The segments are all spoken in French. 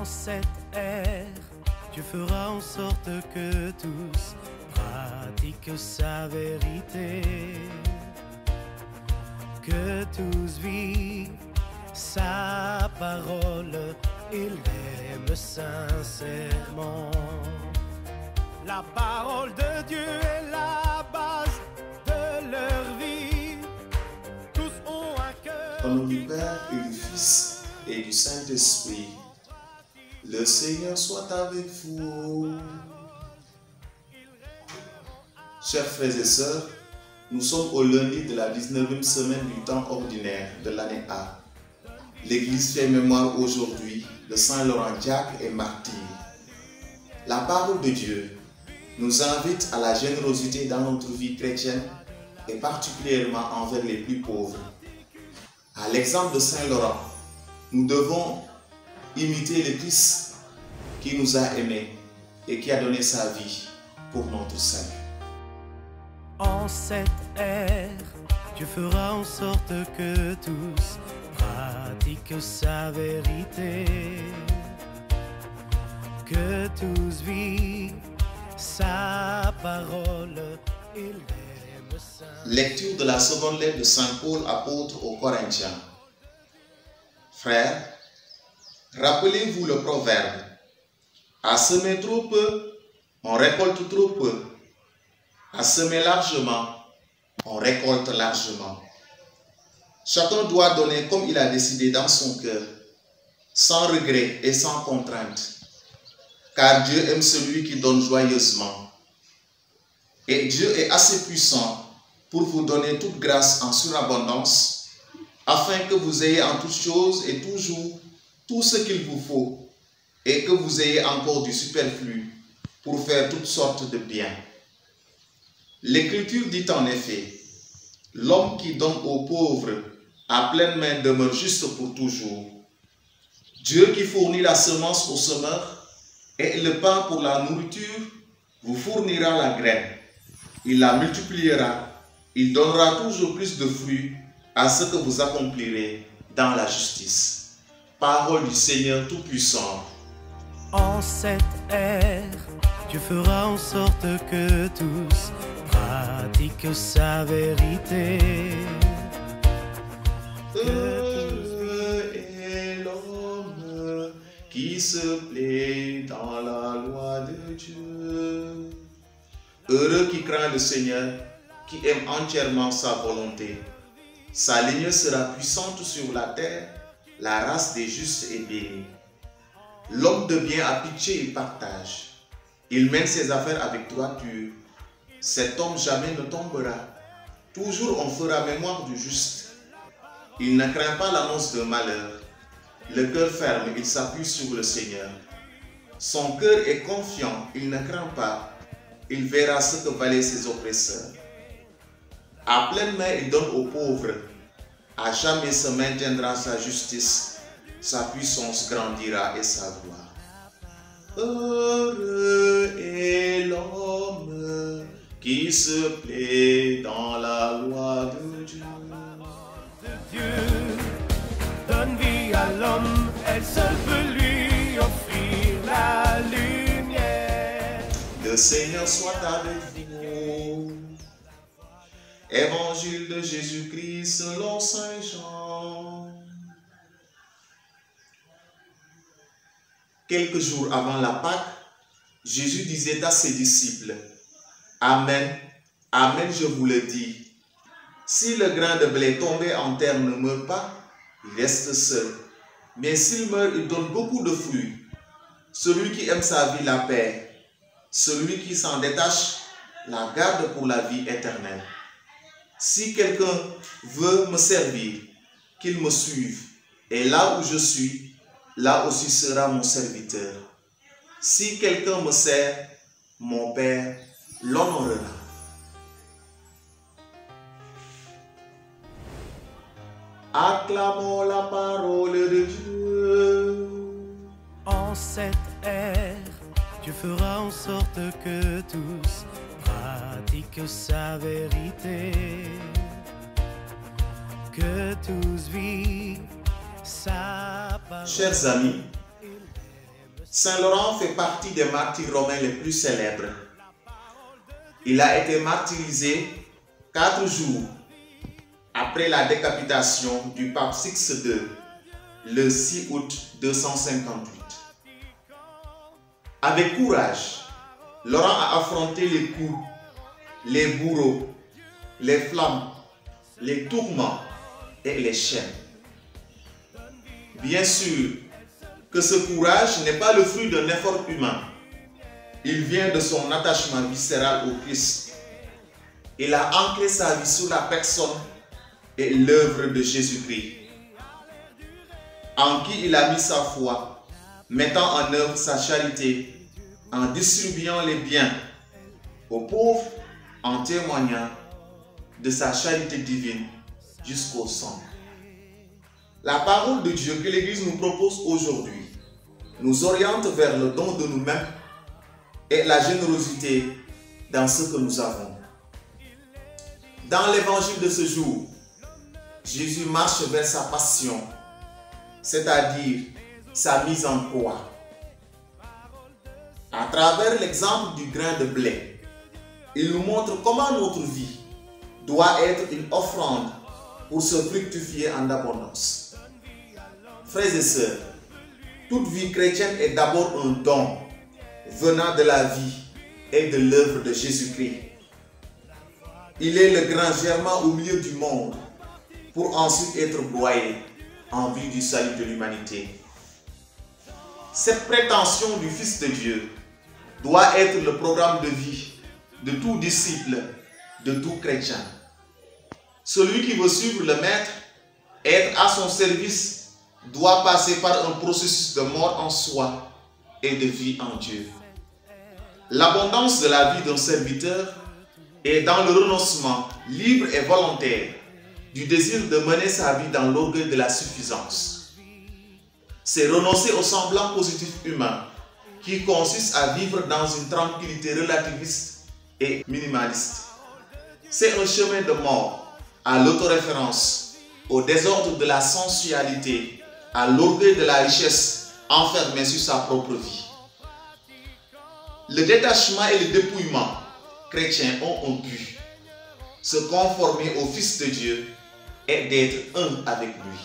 cette ère, Dieu fera en sorte que tous pratiquent sa vérité, que tous vivent sa parole et l'aiment sincèrement. La parole de Dieu est la base de leur vie. Tous ont un cœur. Au nom du Père et du Fils et du Saint-Esprit, le Seigneur soit avec vous. Chers frères et sœurs, nous sommes au lundi de la 19e semaine du temps ordinaire de l'année A. L'Église fait mémoire aujourd'hui de Saint Laurent diacre et martyr. La parole de Dieu nous invite à la générosité dans notre vie chrétienne et particulièrement envers les plus pauvres. À l'exemple de Saint Laurent, nous devons imiter le Christ qui nous a aimés et qui a donné sa vie pour notre salut. En cette ère, Dieu fera en sorte que tous pratiquent sa vérité, que tous vivent sa parole et l'aiment sincèrement. Lecture de la seconde lettre de Saint Paul, apôtre aux Corinthiens. Frères, rappelez-vous le proverbe: à semer trop peu, on récolte trop peu. À semer largement, on récolte largement. Chacun doit donner comme il a décidé dans son cœur, sans regret et sans contrainte, car Dieu aime celui qui donne joyeusement. Et Dieu est assez puissant pour vous donner toute grâce en surabondance, afin que vous ayez en toutes choses et toujours tout ce qu'il vous faut, et que vous ayez encore du superflu pour faire toutes sortes de biens. L'Écriture dit en effet: l'homme qui donne aux pauvres à pleine main demeure juste pour toujours. Dieu qui fournit la semence au semeur et le pain pour la nourriture vous fournira la graine. Il la multipliera, il donnera toujours plus de fruits à ce que vous accomplirez dans la justice. Parole du Seigneur Tout-Puissant. En cette ère, Dieu fera en sorte que tous pratiquent sa vérité. Heureux est l'homme qui se plaît dans la loi de Dieu. Heureux qui craint le Seigneur, qui aime entièrement sa volonté. Sa lignée sera puissante sur la terre, la race des justes est bénie. L'homme de bien a pitié et partage. Il mène ses affaires avec droiture. Cet homme jamais ne tombera. Toujours on fera mémoire du juste. Il ne craint pas l'annonce de malheur. Le cœur ferme, il s'appuie sur le Seigneur. Son cœur est confiant, il ne craint pas. Il verra ce que valaient ses oppresseurs. À pleine main, il donne aux pauvres. À jamais se maintiendra sa justice. Sa puissance grandira et sa gloire. Heureux est l'homme qui se plaît dans la loi de Dieu. Dieu donne vie à l'homme, elle seule peut lui offrir la lumière. Le Seigneur soit avec vous. Évangile de Jésus-Christ selon Saint Jean. Quelques jours avant la Pâque, Jésus disait à ses disciples: Amen, Amen, je vous le dis. Si le grain de blé tombé en terre ne meurt pas, il reste seul. Mais s'il meurt, il donne beaucoup de fruits. Celui qui aime sa vie la perd. Celui qui s'en détache la garde pour la vie éternelle. Si quelqu'un veut me servir, qu'il me suive. Et là où je suis, là aussi sera mon serviteur. Si quelqu'un me sert, mon Père l'honorera. Acclamons la parole de Dieu. En cette ère, Dieu fera en sorte que tous pratiquent sa vérité, que tous vivent sa parole. Chers amis, Saint Laurent fait partie des martyrs romains les plus célèbres. Il a été martyrisé 4 jours après la décapitation du pape Sixte II, le 6 août 258. Avec courage, Laurent a affronté les coups, les bourreaux, les flammes, les tourments et les chaînes. Bien sûr que ce courage n'est pas le fruit d'un effort humain. Il vient de son attachement viscéral au Christ. Il a ancré sa vie sur la personne et l'œuvre de Jésus-Christ, en qui il a mis sa foi, mettant en œuvre sa charité, en distribuant les biens aux pauvres, en témoignant de sa charité divine jusqu'au sang. La parole de Dieu que l'Église nous propose aujourd'hui nous oriente vers le don de nous-mêmes et la générosité dans ce que nous avons. Dans l'évangile de ce jour, Jésus marche vers sa passion, c'est-à-dire sa mise en croix. À travers l'exemple du grain de blé, il nous montre comment notre vie doit être une offrande pour se fructifier en abondance. Frères et sœurs, toute vie chrétienne est d'abord un don venant de la vie et de l'œuvre de Jésus-Christ. Il est le grand germain au milieu du monde pour ensuite être broyé en vue du salut de l'humanité. Cette prétention du Fils de Dieu doit être le programme de vie de tout disciple, de tout chrétien. Celui qui veut suivre le Maître, être à son service, doit passer par un processus de mort en soi et de vie en Dieu. L'abondance de la vie d'un serviteur est dans le renoncement libre et volontaire du désir de mener sa vie dans l'orgueil de la suffisance. C'est renoncer au semblant positif humain qui consiste à vivre dans une tranquillité relativiste et minimaliste. C'est un chemin de mort à l'autoréférence, au désordre de la sensualité, à l'orgueil de la richesse enfermée sur sa propre vie. Le détachement et le dépouillement chrétiens ont un but: se conformer au Fils de Dieu et d'être un avec lui.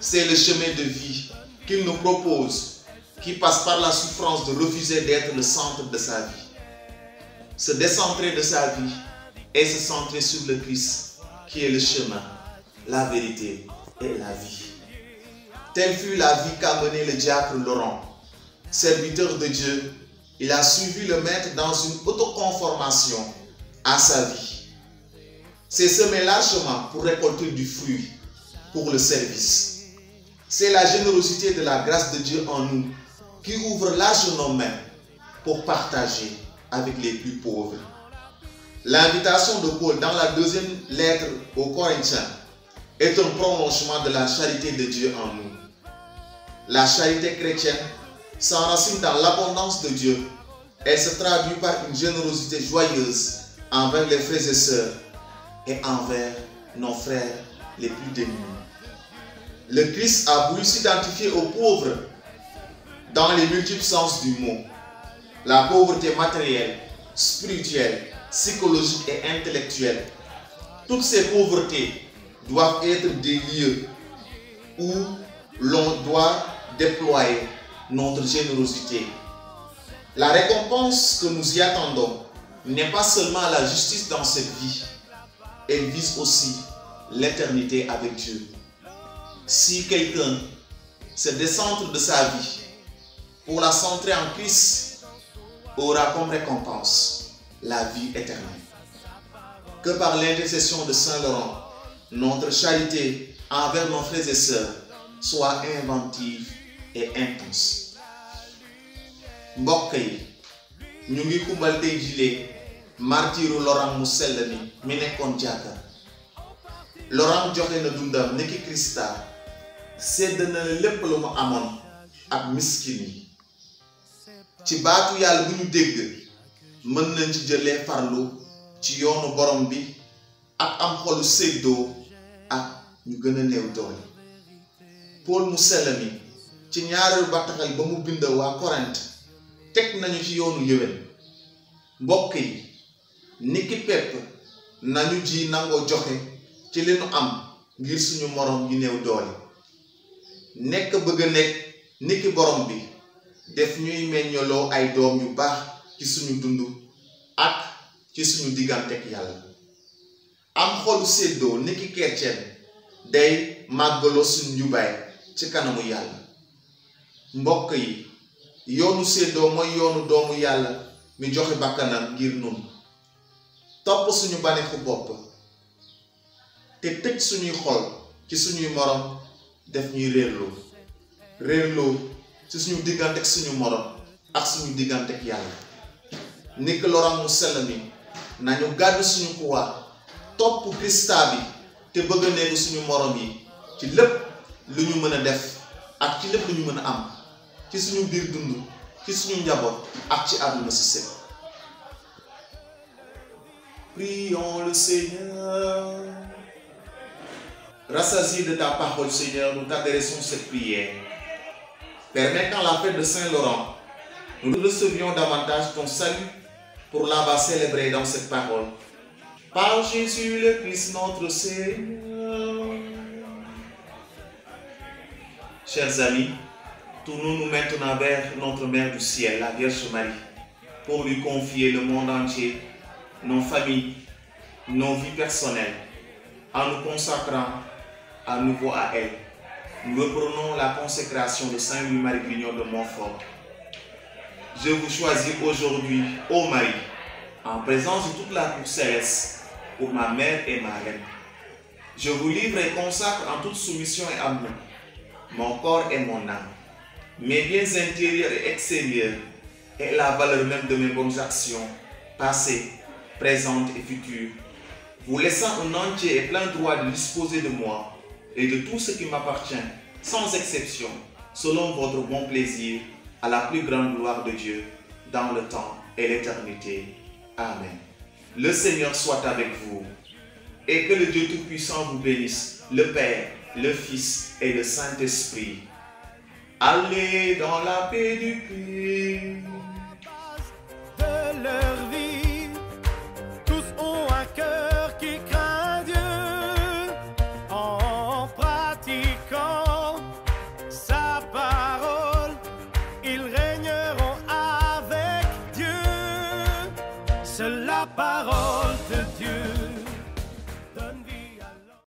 C'est le chemin de vie qu'il nous propose, qui passe par la souffrance de refuser d'être le centre de sa vie. Se décentrer de sa vie et se centrer sur le Christ, qui est le chemin, la vérité et la vie. Telle fut la vie qu'a menée le diacre Laurent. Serviteur de Dieu, il a suivi le Maître dans une autoconformation à sa vie. C'est semer largement pour récolter du fruit pour le service. C'est la générosité de la grâce de Dieu en nous qui ouvre large nos mains pour partager avec les plus pauvres. L'invitation de Paul dans la deuxième lettre aux Corinthiens est un prolongement de la charité de Dieu en nous. La charité chrétienne s'enracine dans l'abondance de Dieu. Elle se traduit par une générosité joyeuse envers les frères et sœurs et envers nos frères les plus démunis. Le Christ a voulu s'identifier aux pauvres dans les multiples sens du mot. La pauvreté matérielle, spirituelle, psychologique et intellectuelle. Toutes ces pauvretés doivent être des lieux où l'on doit déployer notre générosité. La récompense que nous y attendons n'est pas seulement la justice dans cette vie, elle vise aussi l'éternité avec Dieu. Si quelqu'un se décentre de sa vie pour la centrer en Christ, aura comme récompense la vie éternelle. Que par l'intercession de Saint Laurent, notre charité envers nos frères et sœurs soit inventive et intense. Mbokk yi ñu ngi kumbal tey jilee martiru Laurent mu sell mi nekkoon jàkka. Laurent joxe na dundam niki Krista, sedd na lépp lu mu amoon ak miskin yi. Ci baatu Yàlla bu ñu dégg mën nañ ci jëlee farlu ci yoonu borom bi ak am xolu séddoo ak ñu gën a néew doole. Paul mu sell mi ci ñaareelu bataaxal ba mu bind waa Korint teg nañu ci yoonu yéwén. mbokk yi niki pepp nañu ji nangoo joxe ci li nu am ngir suñu morom yi néew doole. nekk bëgg a nekk niki borom bi def ñuy meññaloo ay doom yu baax ci suñu dund ak ci suñu digganteeg yàlla. am xolu séddoo niki chrétien day màggaloo suñu njubaay ci kanamu yàlla. mbokk yi yoonu séddoo mooy yoonu doomu yàlla mi joxe bakkanam ngir nun. topp suñu bànneexu bopp te tëj suñuy xol ci suñuy morom def ñuy réerloo ci suñu diggante ak suñu morom ak suñu diggante ak yàlla. niki loram mu sell mi nañu gàddu suñu kuwaa topp Krista bi te bëgg a neegu suñu morom yi ci lépp lu ñu mën a def ak ci lépp lu ñu mën a am ci suñu biir dund ci suñu njaboot ak ci àdduna si sépp. Prions le Seigneur. Rassasiés de ta parole, Seigneur, nous t'adressons cette prière. Permets qu'en la fête de Saint-Laurent, nous recevions davantage ton salut pour l'avoir célébré dans cette parole. Par Jésus le Christ, notre Seigneur. Chers amis, tournons-nous maintenant vers notre Mère du ciel, la Vierge Marie, pour lui confier le monde entier, nos familles, nos vies personnelles, en nous consacrant à nouveau à elle. Nous reprenons la consécration de Saint Louis-Marie Grignon de Montfort. Je vous choisis aujourd'hui, ô Marie, en présence de toute la cour céleste, pour ma mère et ma reine. Je vous livre et consacre en toute soumission et amour mon corps et mon âme, mes biens intérieurs et extérieurs, et la valeur même de mes bonnes actions, passées, présentes et futures, vous laissant un entier et plein droit de disposer de moi et de tout ce qui m'appartient, sans exception, selon votre bon plaisir, à la plus grande gloire de Dieu, dans le temps et l'éternité. Amen. Le Seigneur soit avec vous, et que le Dieu Tout-Puissant vous bénisse, le Père, le Fils et le Saint-Esprit. Allez dans la paix du Christ. De leur vie, tous ont un cœur qui craint Dieu, en pratiquant sa parole, ils régneront avec Dieu. C'est la parole de Dieu.